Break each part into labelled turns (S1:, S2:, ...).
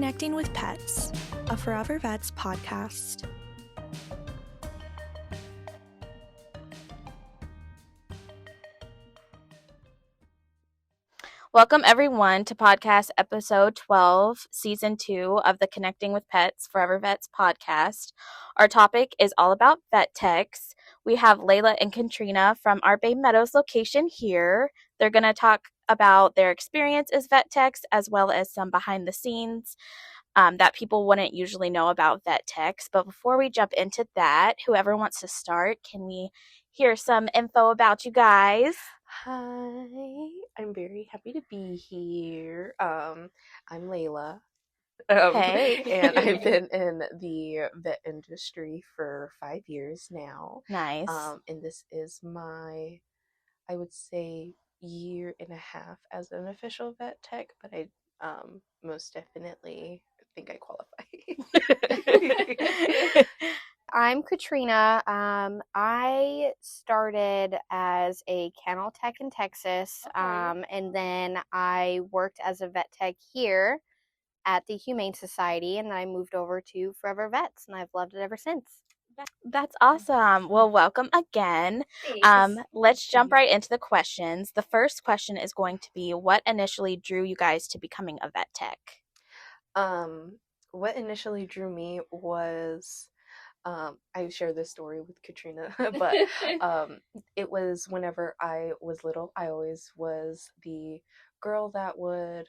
S1: Connecting with Pets, a Forever Vets podcast.
S2: Welcome, everyone, to podcast episode 12, season 2 of the Connecting with Pets, Forever Vets podcast. Our topic is all about vet techs. We have Laila and Katrina from our Bay Meadows location here. They're going to talk about their experience as vet techs, as well as some behind the scenes that people wouldn't usually know about vet techs. But before we jump into that, whoever wants to start, can we hear some info about you guys?
S3: Hi, I'm very happy to be here. I'm Laila.
S2: Hey.
S3: And I've been in the vet industry for 5 years now.
S2: Nice.
S3: And this is my, I would say, year and a half as an official vet tech, but I most definitely think I qualify.
S4: I'm Katrina. I started as a kennel tech in Texas, and then I worked as a vet tech here at the Humane Society, and then I moved over to Forever Vets, and I've loved it ever since.
S2: That's awesome. Well, welcome again. Let's jump right into the questions. The first question is going to be, what initially drew you guys to becoming a vet tech?
S3: What initially drew me was I share this story with Katrina, but it was whenever I was little, I always was the girl that would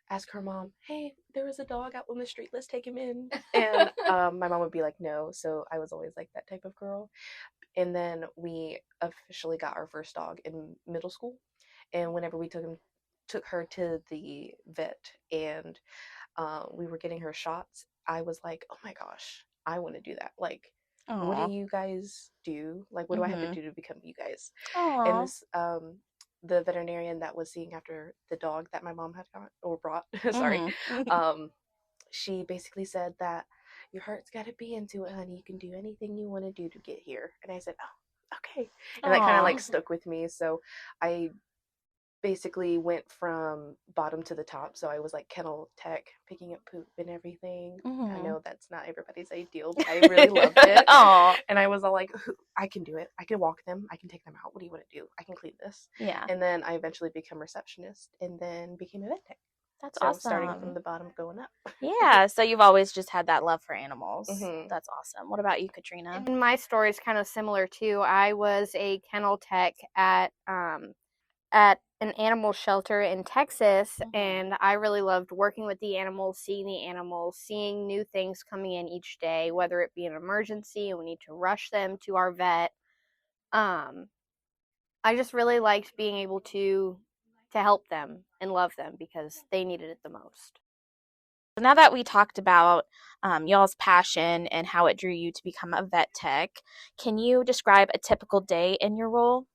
S3: ask her mom, hey, there was a dog out on the street, let's take him in. And my mom would be like, no. So I was always like that type of girl. And then we officially got our first dog in middle school. And whenever we took her to the vet and we were getting her shots, I was like, oh my gosh, I want to do that. Like, what do you guys do? Like, what do I have to do to become you guys?
S2: Aww.
S3: And this, the veterinarian that was seeing after the dog that my mom had got or brought, sorry, she basically said that your heart's got to be into it, honey. You can do anything you want to do to get here. And I said, oh, okay. And that kind of like stuck with me. So I basically went from bottom to the top. So I was like kennel tech, picking up poop and everything. I know that's not everybody's ideal, but I really loved it. And I was all like, I can do it. I can walk them. I can take them out. What do you want to do? I can clean this.
S2: Yeah.
S3: And then I eventually became receptionist and then became a vet tech.
S2: That's
S3: so
S2: awesome.
S3: Starting from the bottom, going up.
S2: Yeah. So you've always just had that love for animals. That's awesome. What about you, Katrina?
S4: And my story is kind of similar too. I was a kennel tech at an animal shelter in Texas, and I really loved working with the animals, seeing new things coming in each day, whether it be an emergency and we need to rush them to our vet. I just really liked being able to help them and love them because they needed it the most.
S2: Now that we talked about y'all's passion and how it drew you to become a vet tech, can you describe a typical day in your role?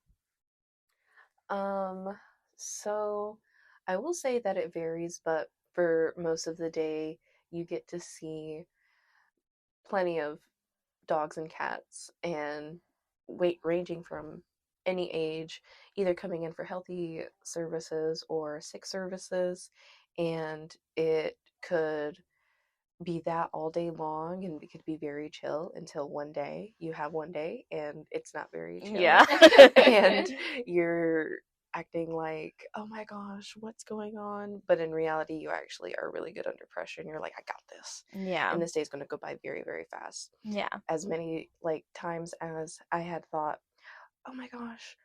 S3: So I will say that it varies, but for most of the day, you get to see plenty of dogs and cats and weight ranging from any age, either coming in for healthy services or sick services. And it could be that all day long, and it could be very chill until one day you have one day and it's not very chill.
S2: Yeah.
S3: And you're acting like, oh my gosh, what's going on? But in reality, you actually are really good under pressure and you're like, I got this.
S2: Yeah.
S3: And this day's going to go by very, very fast.
S2: Yeah.
S3: As many like times as I had thought, oh my gosh,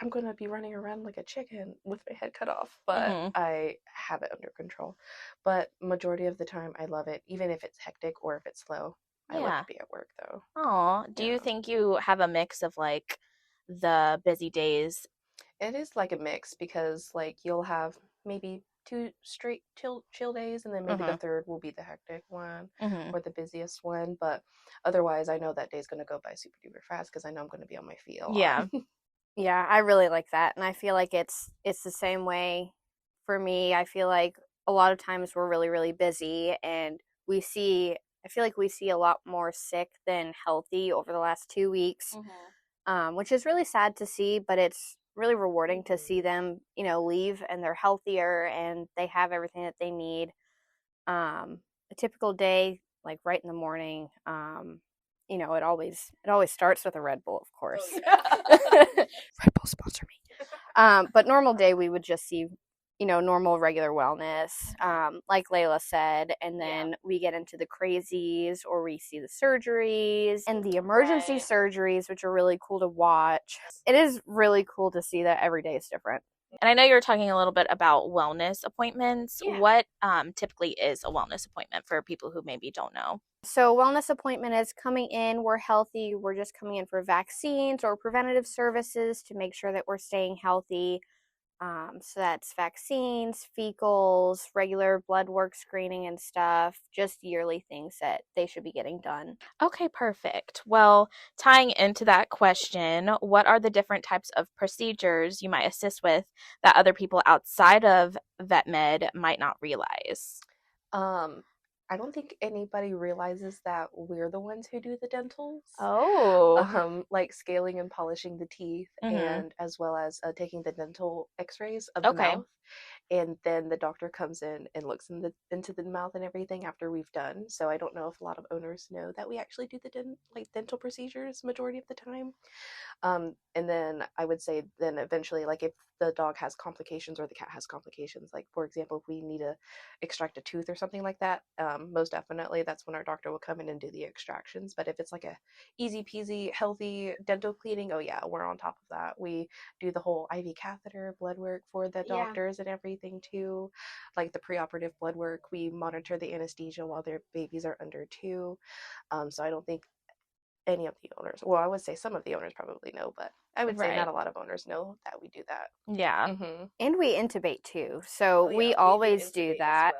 S3: I'm going to be running around like a chicken with my head cut off, but I have it under control. But majority of the time, I love it, even if it's hectic or if it's slow. I love to be at work, though.
S2: Oh, do you think you have a mix of like the busy days?
S3: It is like a mix because like you'll have maybe 2 straight chill days, and then maybe the third will be the hectic one or the busiest one. But otherwise, I know that day's going to go by super duper fast because I know I'm going to be on my feet a lot.
S2: Yeah.
S4: Yeah, I really like that, and I feel like it's the same way for me. I feel like a lot of times we're really, really busy, and I feel like we see a lot more sick than healthy over the last 2 weeks, which is really sad to see, but it's really rewarding to see them, leave and they're healthier and they have everything that they need. A typical day, like right in the morning, you know, it always starts with a Red Bull, of course. Red Bull sponsor me. But normal day, we would just see, you know, normal regular wellness, like Layla said, and then we get into the crazies, or we see the surgeries and the emergency surgeries, which are really cool to watch. It is really cool to see that every day is different.
S2: And I know you were talking a little bit about wellness appointments.
S4: Yeah.
S2: What typically is a wellness appointment for people who maybe don't know?
S4: So wellness appointment is coming in, we're healthy, we're just coming in for vaccines or preventative services to make sure that we're staying healthy. So that's vaccines, fecals, regular blood work screening and stuff, just yearly things that they should be getting done.
S2: Okay, perfect. Well, tying into that question, what are the different types of procedures you might assist with that other people outside of vet med might not realize?
S3: I don't think anybody realizes that we're the ones who do the dentals.
S2: Oh.
S3: Like scaling and polishing the teeth, and as well as taking the dental x-rays of the mouth. And then the doctor comes in and looks into the mouth and everything after we've done. So I don't know if a lot of owners know that we actually do the dental procedures majority of the time. And then I would say then eventually, like if the dog has complications or the cat has complications, like for example, if we need to extract a tooth or something like that, most definitely that's when our doctor will come in and do the extractions. But if it's like a easy peasy healthy dental cleaning, oh yeah, we're on top of that. We do the whole IV catheter blood work for the doctors and everything too, like the preoperative blood work. We monitor the anesthesia while their babies are under 2. So I don't think any of the owners, well, I would say some of the owners probably know, but I would say not a lot of owners know that we do that.
S2: Yeah.
S4: And we intubate too, so we always do that.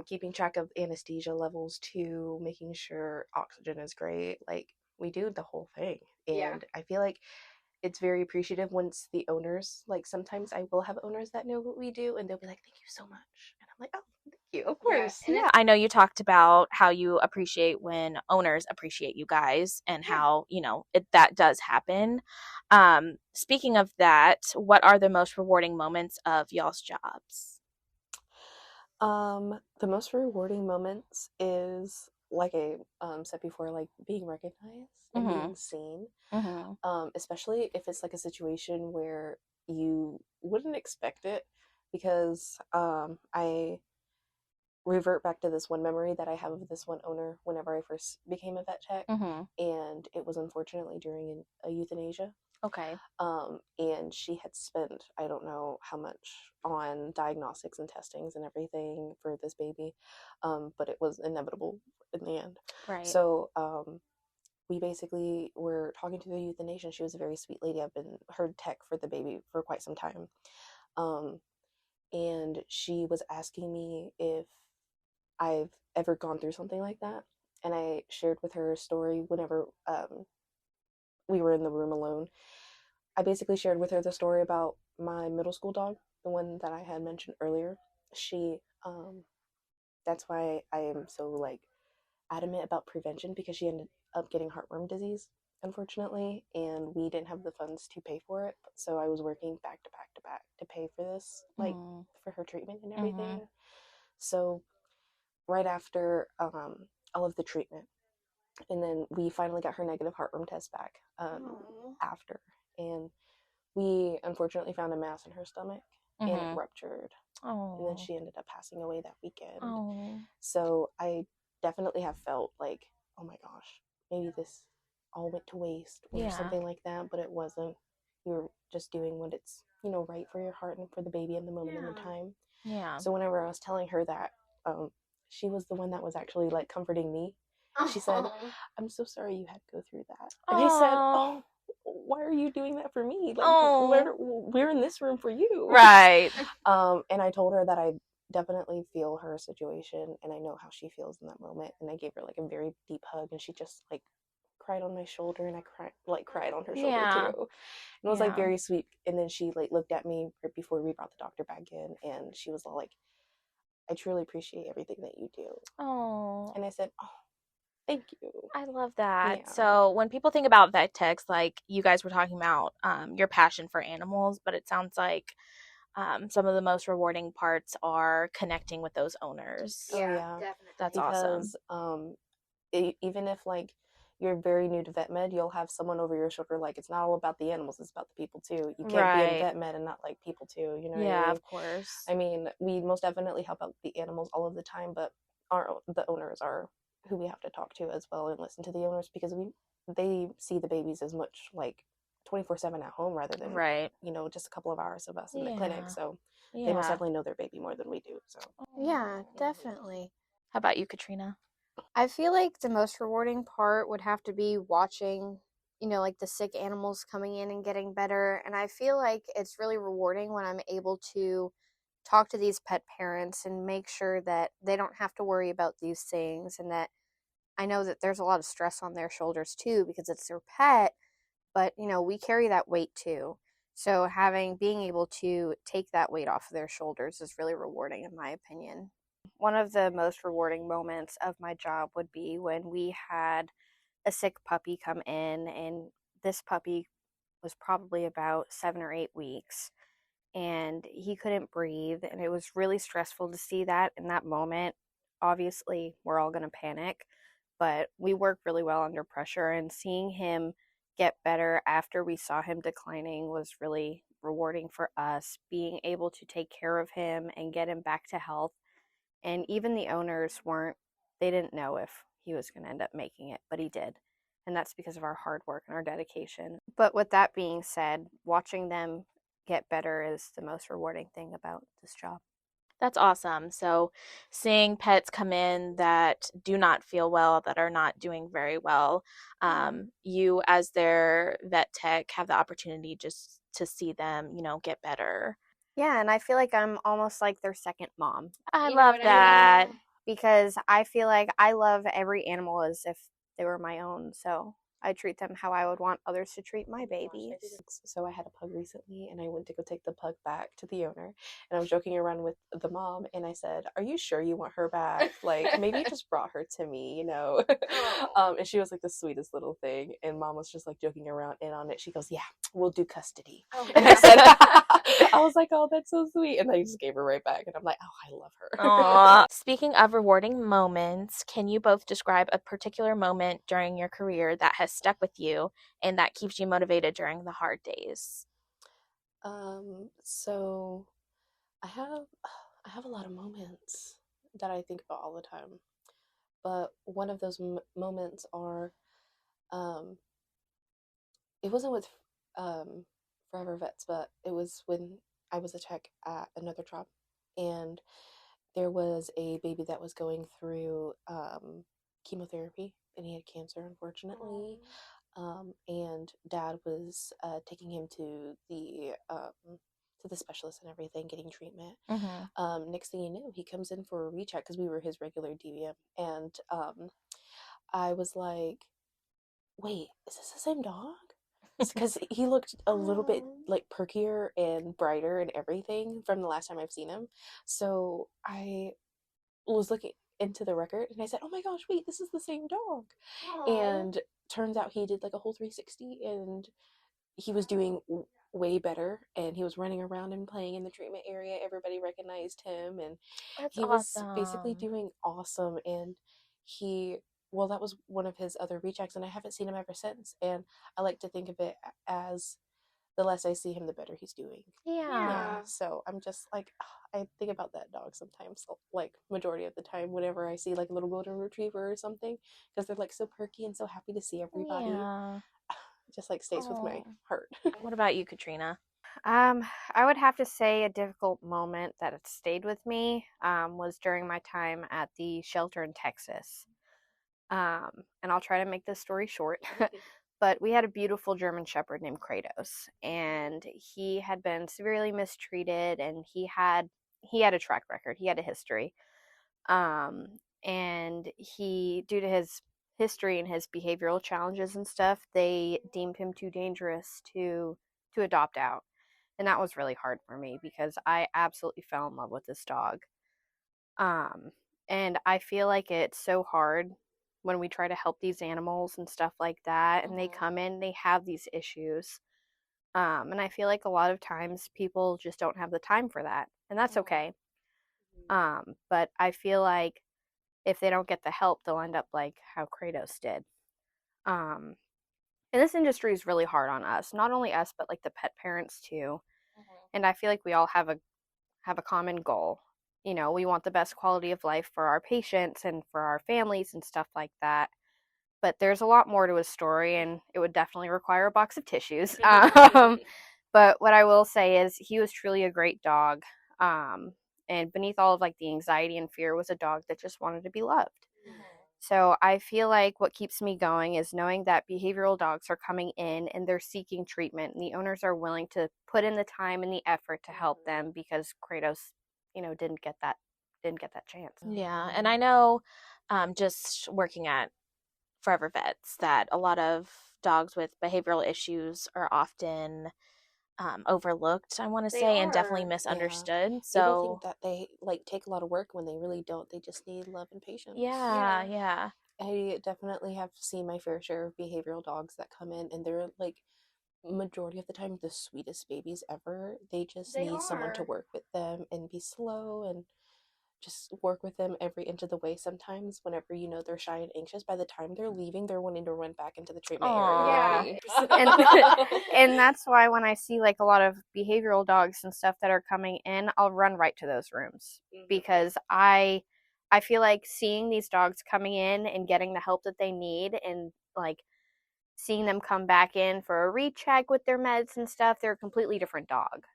S3: Keeping track of anesthesia levels too, making sure oxygen is great, like we do the whole thing. And I feel like it's very appreciative once the owners, like sometimes I will have owners that know what we do and they'll be like, thank you so much, and I'm like, oh, thank you, of course.
S2: Yeah, I know you talked about how you appreciate when owners appreciate you guys and how, you know, that does happen. Speaking of that, what are the most rewarding moments of y'all's jobs?
S3: The most rewarding moments is like I said before, like being recognized and being seen. Especially if it's like a situation where you wouldn't expect it, because I revert back to this one memory that I have of this one owner whenever I first became a vet tech, and it was unfortunately during a euthanasia.
S2: Okay.
S3: And she had spent, I don't know how much on diagnostics and testings and everything for this baby, but it was inevitable in the end.
S2: Right.
S3: So we basically were talking to the euthanasia. She was a very sweet lady. I've been her tech for the baby for quite some time. And she was asking me if I've ever gone through something like that. And I shared with her a story whenever we were in the room alone. I basically shared with her the story about my middle school dog, the one that I had mentioned earlier. She, that's why I am so like adamant about prevention, because she ended up getting heartworm disease, unfortunately, and we didn't have the funds to pay for it. So I was working back to back to back to pay for this, like for her treatment and everything. So right after all of the treatment, and then we finally got her negative heartworm test back after, and we unfortunately found a mass in her stomach and it ruptured. And then she ended up passing away that weekend. So I definitely have felt like, oh my gosh, maybe this all went to waste or something like that, but it wasn't. You're just doing what it's, you know, right for your heart and for the baby in the moment and the time.
S2: Yeah.
S3: So whenever I was telling her that, she was the one that was actually like comforting me. She said, I'm so sorry you had to go through that. And I said, oh, why are you doing that for me? Like, we're in this room for you.
S2: Right.
S3: And I told her that I definitely feel her situation and I know how she feels in that moment. And I gave her like a very deep hug, and she just like cried on my shoulder, and I cried on her shoulder too. And it was like very sweet. And then she like looked at me right before we brought the doctor back in, and she was all like, I truly appreciate everything that you do.
S2: Oh.
S3: And I said, oh, thank you.
S2: I love that.
S3: Yeah.
S2: So when people think about vet techs, like you guys were talking about your passion for animals, but it sounds like some of the most rewarding parts are connecting with those owners.
S3: Oh, yeah.
S4: Definitely.
S2: That's awesome.
S3: Because even if like you're very new to vet med, you'll have someone over your shoulder. Like, it's not all about the animals, it's about the people too. You can't be in
S2: Right.
S3: vet med and not like people too, you know what I
S2: Yeah,
S3: mean?
S2: of course.
S3: I mean, we most definitely help out the animals all of the time, but the owners are who we have to talk to as well and listen to the owners, because they see the babies as much like 24/7 at home rather than
S2: Right.
S3: just a couple of hours of us in the
S2: Yeah.
S3: clinic. So they most
S2: Yeah.
S3: definitely know their baby more than we do. So
S4: Yeah, definitely.
S2: How about you, Katrina?
S4: I feel like the most rewarding part would have to be watching, like the sick animals coming in and getting better. And I feel like it's really rewarding when I'm able to talk to these pet parents and make sure that they don't have to worry about these things, and that I know that there's a lot of stress on their shoulders too because it's their pet, but we carry that weight too. So being able to take that weight off of their shoulders is really rewarding in my opinion. One of the most rewarding moments of my job would be when we had a sick puppy come in, and this puppy was probably about 7 or 8 weeks, and he couldn't breathe, and it was really stressful to see that in that moment. Obviously, we're all going to panic, but we work really well under pressure, and seeing him get better after we saw him declining was really rewarding for us, being able to take care of him and get him back to health. And even the owners they didn't know if he was going to end up making it, but he did. And that's because of our hard work and our dedication. But with that being said, watching them get better is the most rewarding thing about this job.
S2: That's awesome. So, seeing pets come in that do not feel well, that are not doing very well, you as their vet tech have the opportunity just to see them, get better.
S4: Yeah, and I feel like I'm almost like their second mom.
S2: I
S4: You know
S2: love
S4: what I
S2: that.
S4: mean? Because I feel like I love every animal as if they were my own. So I treat them how I would want others to treat my babies.
S3: So I had a pug recently, and I went to go take the pug back to the owner, and I was joking around with the mom, and I said, "Are you sure you want her back? Like, maybe you just brought her to me, you know?" And she was like the sweetest little thing, and mom was just like joking around in on it. She goes, "Yeah, we'll do custody." And I said, I was like, "Oh, that's so sweet," and I just gave her right back, and I'm like, "Oh, I love her."
S2: Aww. Speaking of rewarding moments, can you both describe a particular moment during your career that has stuck with you and that keeps you motivated during the hard days?
S3: So I have a lot of moments that I think about all the time, but one of those moments are, um, it wasn't with um, Forever Vets, but it was when I was a tech at another job, and there was a baby that was going through chemotherapy, and he had cancer, unfortunately. And Dad was taking him to the specialist and everything, getting treatment. Next thing you know, he comes in for a recheck because we were his regular DVM, and I was like, "Wait, is this the same dog?" Because he looked a little bit like perkier and brighter and everything from the last time I've seen him. So I was looking into the record, and I said, "Oh my gosh, wait, this is the same dog." And turns out he did like a whole 360, and he was doing way better, and he was running around and playing in the treatment area. Everybody recognized him, and
S2: That's
S3: he was basically
S2: awesome.
S3: doing awesome. And he well, that was one of his other rechecks, and I haven't seen him ever since. And I like to think of it as the less I see him, the better he's doing.
S2: Yeah.
S3: So I'm just like, I think about that dog sometimes, like majority of the time, whenever I see like a little golden retriever or something, because they're like so perky and so happy to see everybody.
S2: Yeah.
S3: It just like stays with my heart.
S2: What about you, Katrina?
S4: I would have to say a difficult moment that it stayed with me was during my time at the shelter in Texas. And I'll try to make this story short. But we had a beautiful German Shepherd named Kratos, and he had been severely mistreated, and he had a track record. He had a history. And due to his history and his behavioral challenges and stuff, they deemed him too dangerous to adopt out. And that was really hard for me because I absolutely fell in love with this dog. And I feel like it's so hard when we try to help these animals and stuff like that, and they come in, they have these issues. And I feel like a lot of times people just don't have the time for that, and that's okay. But I feel like if they don't get the help, they'll end up like how Kratos did. And this industry is really hard on us, not only us, but like the pet parents too. And I feel like we all have a common goal. You know, we want the best quality of life for our patients and for our families and stuff like that. But there's a lot more to his story, and it would definitely require a box of tissues. But what I will say is he was truly a great dog. And beneath all of like the anxiety and fear was a dog that just wanted to be loved. So I feel like what keeps me going is knowing that behavioral dogs are coming in and they're seeking treatment, and the owners are willing to put in the time and the effort to help them because Kratos, didn't get that chance.
S2: Yeah, and I know just working at Forever Vets that a lot of dogs with behavioral issues are often overlooked, I want to say, and definitely misunderstood. So
S3: people think that they like take a lot of work when they really don't. They just need love and patience.
S2: Yeah.
S3: I definitely have seen my fair share of behavioral dogs that come in, and they're like majority of the time the sweetest babies ever. They just need someone to work with them and be slow and just work with them every inch of the way. Sometimes whenever they're shy and anxious, by the time they're leaving, they're wanting to run back into the treatment area.
S4: And that's why when I see like a lot of behavioral dogs and stuff that are coming in, I'll run right to those rooms because I feel like seeing these dogs coming in and getting the help that they need, and like seeing them come back in for a recheck with their meds and stuff, they're a completely different dog.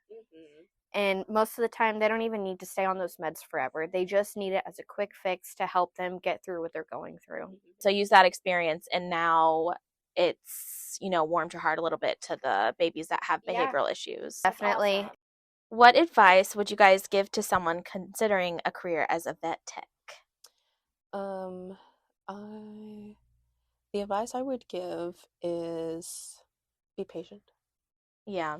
S4: And most of the time, they don't even need to stay on those meds forever. They just need it as a quick fix to help them get through what they're going through.
S2: So use that experience, and now it's, warmed your heart a little bit to the babies that have behavioral issues.
S4: Definitely.
S2: Awesome. What advice would you guys give to someone considering a career as a vet tech?
S3: The advice I would give is be patient.
S2: Yeah.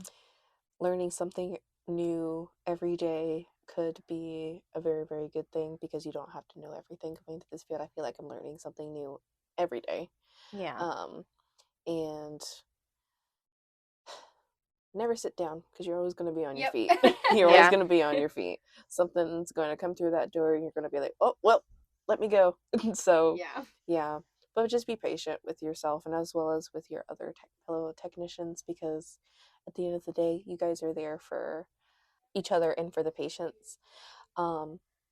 S3: Learning something new every day could be a very, very good thing because you don't have to know everything coming to this field. I feel like I'm learning something new every day.
S2: Yeah.
S3: And never sit down because you're always going to be on your feet. You're always going to be on your feet. Something's going to come through that door and you're going to be like, oh, well, let me go. So, yeah. But just be patient with yourself and as well as with your other fellow technicians, because at the end of the day, you guys are there for each other and for the patients.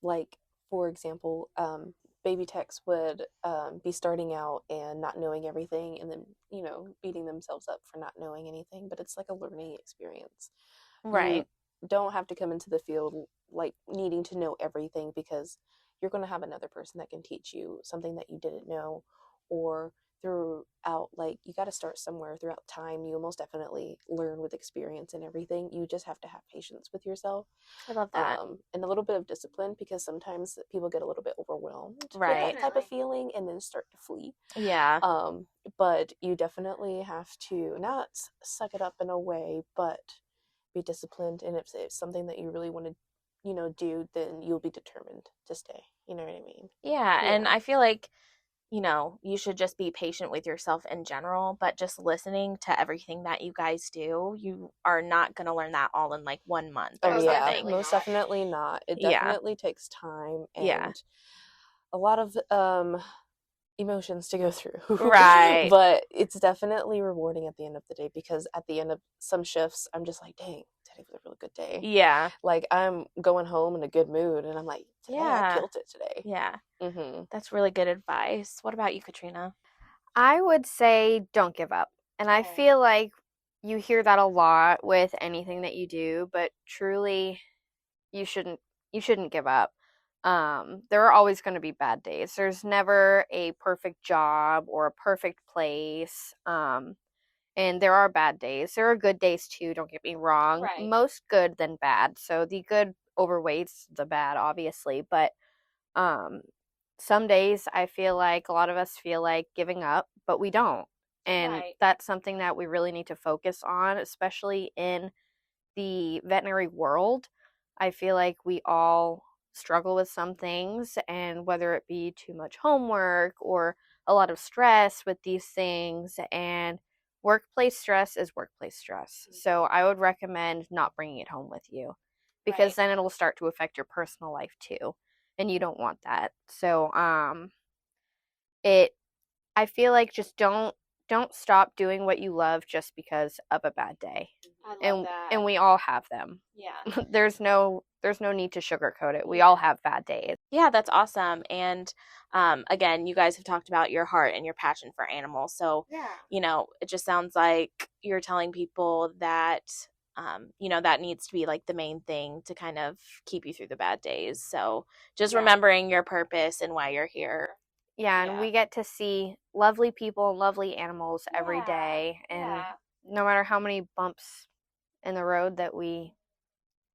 S3: Like, for example, baby techs would be starting out and not knowing everything and then, beating themselves up for not knowing anything. But it's like a learning experience.
S2: Right.
S3: You don't have to come into the field like needing to know everything, because you're going to have another person that can teach you something that you didn't know. Or throughout, like, you got to start somewhere. Throughout time, you most definitely learn with experience and everything. You just have to have patience with yourself.
S2: I love that.
S3: And a little bit of discipline, because sometimes people get a little bit overwhelmed with
S2: Right.
S3: that type of feeling and then start to flee.
S2: Yeah.
S3: But you definitely have to not suck it up in a way, but be disciplined. And if it's something that you really want to do, then you'll be determined to stay. You know what I mean?
S2: Yeah. And I feel like you should just be patient with yourself in general, but just listening to everything that you guys do, you are not going to learn that all in like 1 month or something.
S3: Most definitely not. It definitely takes time and a lot of emotions to go through.
S2: Right.
S3: But it's definitely rewarding at the end of the day, because at the end of some shifts, I'm just like, dang, today was a really good day.
S2: Yeah.
S3: Like, I'm going home in a good mood and I'm like, today I killed it today.
S2: Yeah. That's really good advice. What about you, Katrina?
S4: I would say don't give up. And I feel like you hear that a lot with anything that you do, but truly you shouldn't give up. There are always going to be bad days. There's never a perfect job or a perfect place. And there are bad days. There are good days too, don't get me wrong. Right. Most good than bad. So the good overweights the bad, obviously, but some days I feel like a lot of us feel like giving up, but we don't. And that's something that we really need to focus on, especially in the veterinary world. I feel like we all struggle with some things, and whether it be too much homework or a lot of stress with these things, and workplace stress is workplace stress. So I would recommend not bringing it home with you, because then it'll start to affect your personal life too, and you don't want that. So I feel like just don't stop doing what you love just because of a bad day.
S2: I love that.
S4: And we all have them.
S2: Yeah.
S4: There's no need to sugarcoat it. We all have bad days.
S2: Yeah, that's awesome. And again, you guys have talked about your heart and your passion for animals. So, you know, it just sounds like you're telling people that, you know, that needs to be like the main thing to kind of keep you through the bad days. So just remembering your purpose and why you're here.
S4: Yeah, and we get to see lovely people and lovely animals every day. And no matter how many bumps in the road that we,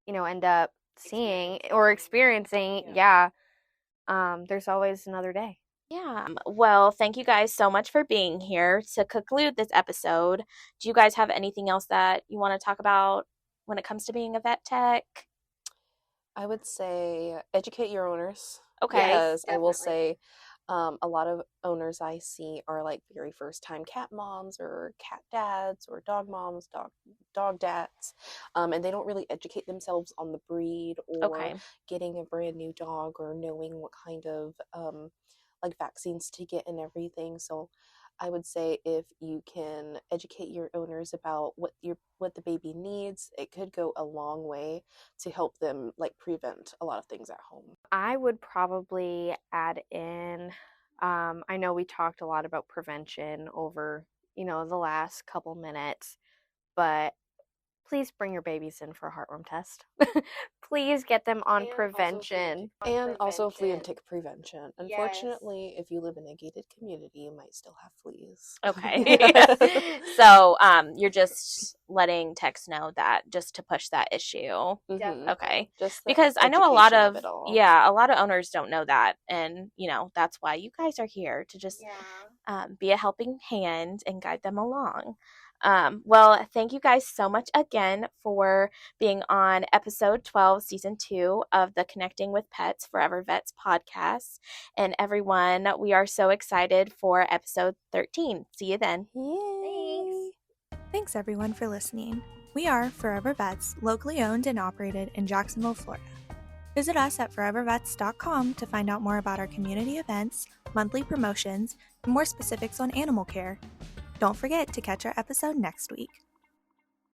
S4: you know, end up seeing or experiencing, there's always another day.
S2: Yeah. Well, thank you guys so much for being here. To conclude this episode, do you guys have anything else that you want to talk about when it comes to being a vet tech?
S3: I would say educate your owners.
S2: Okay.
S3: Because I will say a lot of owners I see are like very first time cat moms or cat dads or dog moms, dog dads, and they don't really educate themselves on the breed or getting a brand new dog or knowing what kind of like vaccines to get and everything. So I would say if you can educate your owners about what the baby needs, it could go a long way to help them like prevent a lot of things at home.
S4: I would probably add in, I know we talked a lot about prevention over, you know, the last couple minutes, but please bring your babies in for a heartworm test. Please get them on prevention.
S3: And also flea and tick prevention. Unfortunately, if you live in a gated community, you might still have fleas.
S2: Okay. So you're just letting techs know that just to push that issue. Okay. Because I know a lot of owners don't know that. And, you know, that's why you guys are here to just be a helping hand and guide them along. Well, thank you guys so much again for being on episode 12, season 2 of the Connecting with Pets Forever Vets podcast. And everyone, we are so excited for episode 13. See you then.
S1: Yay. Thanks everyone for listening. We are Forever Vets, locally owned and operated in Jacksonville, Florida. Visit us at forevervets.com to find out more about our community events, monthly promotions, and more specifics on animal care. Don't forget to catch our episode next week.